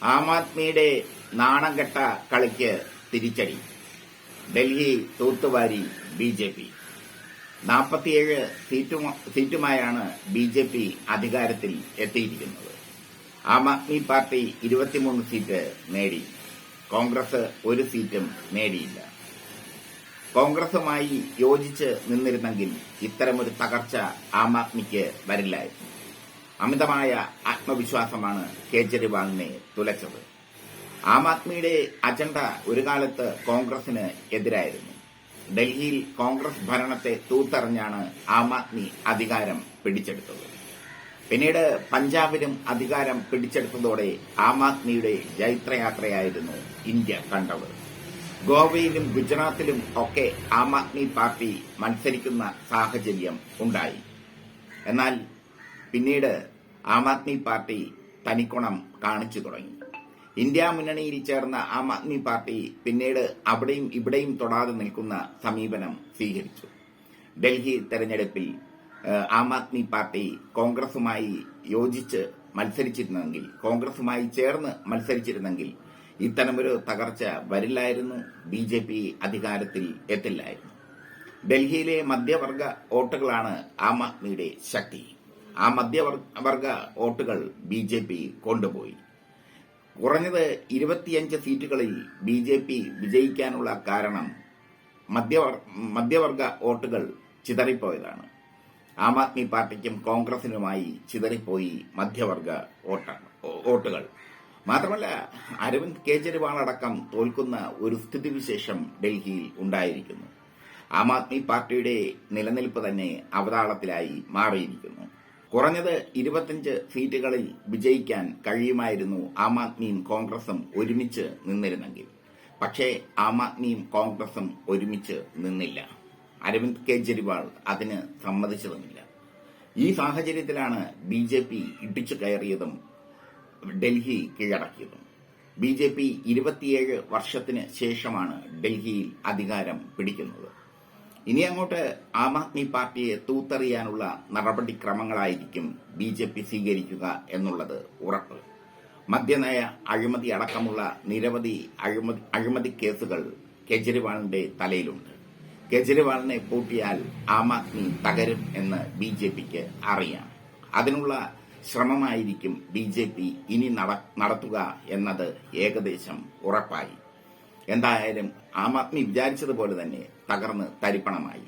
ആം ആദ്മിയുടെ നാണംകെട്ട കളിക്ക് തിരിച്ചടി. Delhi തൂത്തുവാരി BJP. 47 സീറ്റുമായാണ് BJP. അധികാരത്തിൽ എത്തിയിരിക്കുന്നത്. ആം ആദ്മി പാർട്ടി 23 സീറ്റ് നേടി. കോൺഗ്രസ് ഒരു സീറ്റും നേടിയില്ല. കോൺഗ്രസുമായി യോജിച്ച് നിന്നിരുന്നെങ്കിൽ ഇത്തരമൊരു തകർച്ച ആം ആദ്മിക്ക് വരില്ലായിരുന്നു. അമിതമായ ആത്മവിശ്വാസമാണ് കേജ്രിവാളിനെ തുലച്ചത്. ആം ആദ്മിയുടെ അജണ്ട ഒരു കാലത്ത് കോൺഗ്രസിന് എതിരായിരുന്നു. ഡൽഹിയിൽ കോൺഗ്രസ് ഭരണത്തെ തൂത്തെറിഞ്ഞാണ് ആം ആദ്മി അധികാരം പിടിച്ചെടുത്തത്. പിന്നീട് പഞ്ചാബിലും അധികാരം പിടിച്ചെടുത്തതോടെ ആം ആദ്മിയുടെ ജൈത്രയാത്രയായിരുന്നു ഇന്ത്യ കണ്ടത്. ഗോവയിലും ഗുജറാത്തിലും ഒക്കെ ആം ആദ്മി പാർട്ടി മത്സരിക്കുന്ന സാഹചര്യം ഉണ്ടായി. എന്നാൽ പിന്നീട് ആം ആദ്മി പാർട്ടി തനിക്കുണം കാണിച്ചു തുടങ്ങി. ഇന്ത്യ മുന്നണിയിൽ ചേർന്ന ആം ആദ്മി പാർട്ടി പിന്നീട് അവിടെയും ഇവിടെയും തൊടാതെ നിൽക്കുന്ന സമീപനം സ്വീകരിച്ചു. ഡൽഹി തെരഞ്ഞെടുപ്പിൽ ആം ആദ്മി പാർട്ടി കോൺഗ്രസുമായി യോജിച്ച് മത്സരിച്ചിരുന്നെങ്കിൽ, കോൺഗ്രസുമായി ചേർന്ന് മത്സരിച്ചിരുന്നെങ്കിൽ ഇത്തരമൊരു തകർച്ച വരില്ലായിരുന്നു. ബി.ജെ.പി. അധികാരത്തിൽ എത്തില്ലായിരുന്നു. ഡൽഹിയിലെ മധ്യവർഗ വോട്ടുകളാണ് ആം ആദ്മിയുടെ ശക്തി. ആ മധ്യവർഗ വോട്ടുകൾ ബി.ജെ.പി. കൊണ്ടുപോയി. കുറഞ്ഞത് 25 സീറ്റുകളിൽ ബി.ജെ.പി. വിജയിക്കാനുള്ള കാരണം മധ്യവർഗ വോട്ടുകൾ ചിതറിപ്പോയതാണ്. ആം ആദ്മി പാർട്ടിക്കും കോൺഗ്രസിനുമായി ചിതറിപ്പോയി മധ്യവർഗ വോട്ടുകൾ. മാത്രമല്ല, അരവിന്ദ് കേജ്രിവാൾ അടക്കം തോൽക്കുന്ന ഒരു സ്ഥിതിവിശേഷം ഡൽഹിയിൽ ഉണ്ടായിരിക്കുന്നു. ആം ആദ്മി പാർട്ടിയുടെ നിലനിൽപ്പ് തന്നെ അവതാളത്തിലായി മാറിയിരിക്കുന്നു. കുറഞ്ഞത് 25 സീറ്റുകളിൽ വിജയിക്കാൻ കഴിയുമായിരുന്നു ആം ആദ്മിയും കോൺഗ്രസും ഒരുമിച്ച് നിന്നിരുന്നെങ്കിൽ. പക്ഷേ ആം ആദ്മിയും കോൺഗ്രസും ഒരുമിച്ച് നിന്നില്ല. അരവിന്ദ് കേജ്രിവാൾ അതിന് സമ്മതിച്ചതുമില്ല. ഈ സാഹചര്യത്തിലാണ് ബി.ജെ.പി. ഇടിച്ചു കയറിയതും ഡൽഹി കീഴടക്കിയതും. ബി.ജെ.പി. 27 വർഷത്തിന് ശേഷമാണ് ഡൽഹിയിൽ അധികാരം പിടിക്കുന്നത്. ഇനി അങ്ങോട്ട് ആം ആദ്മി പാർട്ടിയെ തൂത്തെറിയാനുള്ള നടപടിക്രമങ്ങളായിരിക്കും ബി.ജെ.പി. സ്വീകരിക്കുക എന്നുള്ളത് ഉറപ്പ്. മദ്യനയ അഴിമതി അടക്കമുള്ള നിരവധി അഴിമതി കേസുകൾ കേജ്രിവാളിന്റെ തലയിലുണ്ട്. കേജ്രിവാളിനെ പൂട്ടിയാൽ ആം ആദ്മി തകരും എന്ന് ബി.ജെ.പിക്ക് അറിയാം. അതിനുള്ള ശ്രമമായിരിക്കും ബി.ജെ.പി. ഇനി നടത്തുക എന്നത് ഏകദേശം ഉറപ്പായി. എന്തായാലും ആം ആദ്മി വിചാരിച്ചതുപോലെ തന്നെ തകർന്ന് തരിപ്പണമായി.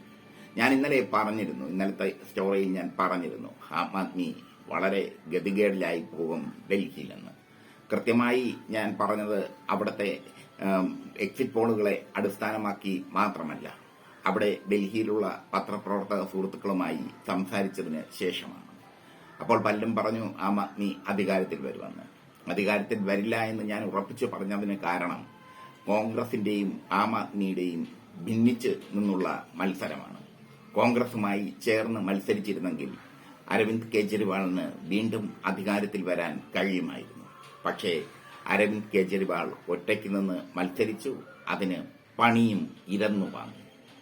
ഞാൻ ഇന്നലത്തെ സ്റ്റോറിയിൽ ഞാൻ പറഞ്ഞിരുന്നു, ആം ആദ്മി വളരെ ഗതികേടിലായി പോകും ഡൽഹിയിലെന്ന്. കൃത്യമായി ഞാൻ പറഞ്ഞത് അവിടുത്തെ എക്സിറ്റ് പോളുകളെ അടിസ്ഥാനമാക്കി മാത്രമല്ല, അവിടെ ഡൽഹിയിലുള്ള പത്രപ്രവർത്തക സുഹൃത്തുക്കളുമായി സംസാരിച്ചതിന് ശേഷമാണ്. അപ്പോൾ പലരും പറഞ്ഞു ആം ആദ്മി അധികാരത്തിൽ വരുമെന്ന്. അധികാരത്തിൽ വരില്ല എന്ന് ഞാൻ ഉറപ്പിച്ചു പറഞ്ഞതിന് കാരണം കോൺഗ്രസിന്റെയും ആം ആദ്മിയുടെയും ഭിന്നിച്ച് നിന്നുള്ള മത്സരമാണ്. കോൺഗ്രസുമായി ചേർന്ന് മത്സരിച്ചിരുന്നെങ്കിൽ അരവിന്ദ് കേജ്രിവാളിന് വീണ്ടും അധികാരത്തിൽ വരാൻ കഴിയുമായിരുന്നു. പക്ഷേ അരവിന്ദ് കേജ്രിവാൾ ഒറ്റയ്ക്ക് നിന്ന് മത്സരിച്ചു. അതിന് പണിയും ഇരന്നു വാങ്ങി.